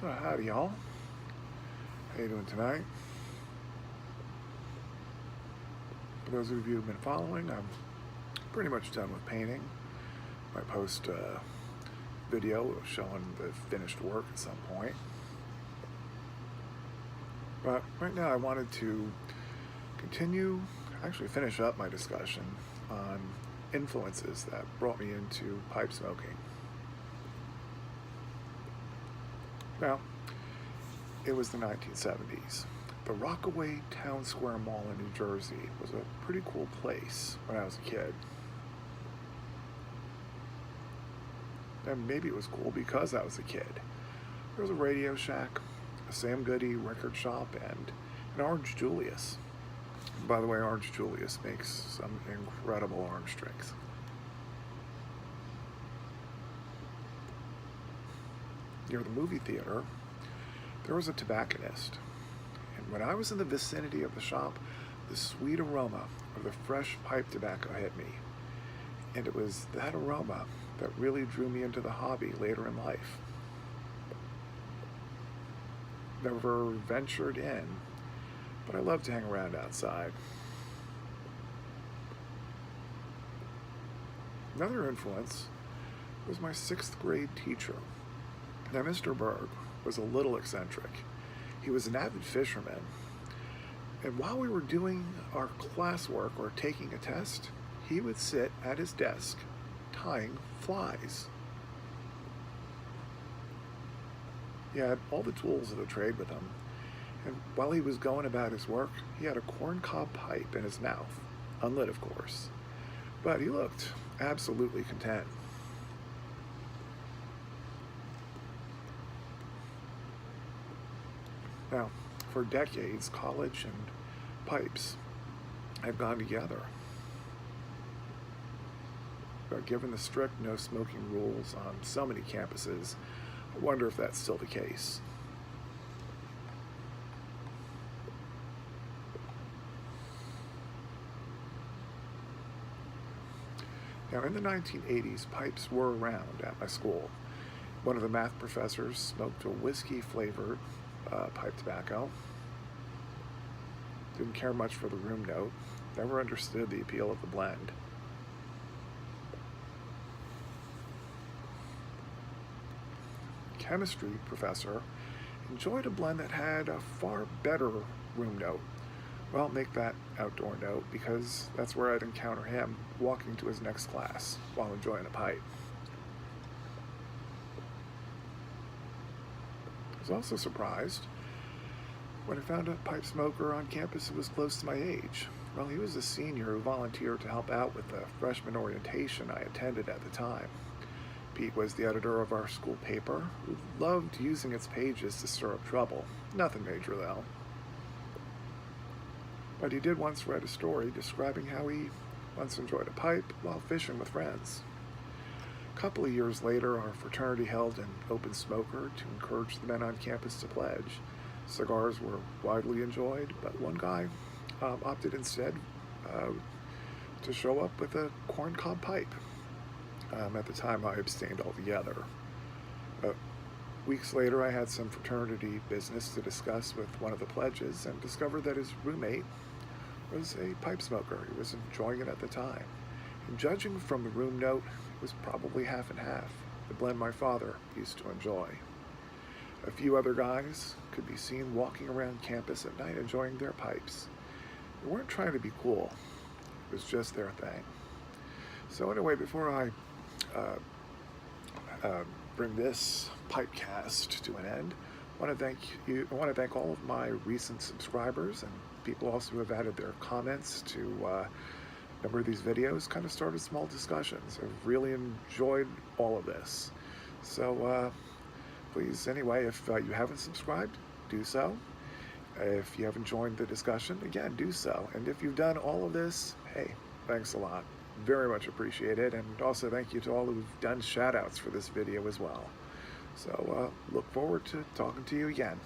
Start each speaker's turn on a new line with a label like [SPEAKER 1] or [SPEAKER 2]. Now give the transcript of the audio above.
[SPEAKER 1] So howdy y'all. How you doing tonight? For those of you who've been following, I'm pretty much done with painting. I post a video showing the finished work at some point. But right now I wanted to finish up my discussion on influences that brought me into pipe smoking. Now, it was the 1970s. The Rockaway Town Square Mall in New Jersey was a pretty cool place when I was a kid. And maybe it was cool because I was a kid. There was a Radio Shack, a Sam Goody record shop, and an Orange Julius. And by the way, Orange Julius makes some incredible orange drinks. Near the movie theater, there was a tobacconist. And when I was in the vicinity of the shop, the sweet aroma of the fresh pipe tobacco hit me. And it was that aroma that really drew me into the hobby later in life. Never ventured in, but I loved to hang around outside. Another influence was my 6th grade teacher. Now, Mr. Berg was a little eccentric. He was an avid fisherman, and while we were doing our classwork or taking a test, he would sit at his desk tying flies. He had all the tools of the trade with him, and while he was going about his work, he had a corncob pipe in his mouth, unlit of course, but he looked absolutely content. Now, for decades, college and pipes have gone together. But given the strict no smoking rules on so many campuses, I wonder if that's still the case. Now, in the 1980s, pipes were around at my school. One of the math professors smoked a whiskey-flavored pipe tobacco. Didn't care much for the room note. Never understood the appeal of the blend. Chemistry professor enjoyed a blend that had a far better room note. Well, make that outdoor note because that's where I'd encounter him walking to his next class while enjoying a pipe. I was also surprised when I found a pipe smoker on campus who was close to my age. Well, he was a senior who volunteered to help out with the freshman orientation I attended at the time. Pete was the editor of our school paper, who loved using its pages to stir up trouble. Nothing major, though. But he did once write a story describing how he once enjoyed a pipe while fishing with friends. A couple of years later, our fraternity held an open smoker to encourage the men on campus to pledge. Cigars were widely enjoyed, but one guy opted instead to show up with a corncob pipe. At the time, I abstained altogether. Weeks later, I had some fraternity business to discuss with one of the pledges and discovered that his roommate was a pipe smoker. He was enjoying it at the time. And judging from the room note, it was probably half and half, the blend my father used to enjoy. A few other guys could be seen walking around campus at night enjoying their pipes. They weren't trying to be cool. It was just their thing. So anyway, before I bring this pipecast to an end, I want to thank all of my recent subscribers and people also who have added their comments to a number of these videos. Kind of started small discussions. I've really enjoyed all of this. So please, anyway, if you haven't subscribed, do so. If you haven't joined the discussion, again, do so. And if you've done all of this, hey, thanks a lot. Very much appreciated. And also thank you to all who've done shout outs for this video as well. So look forward to talking to you again.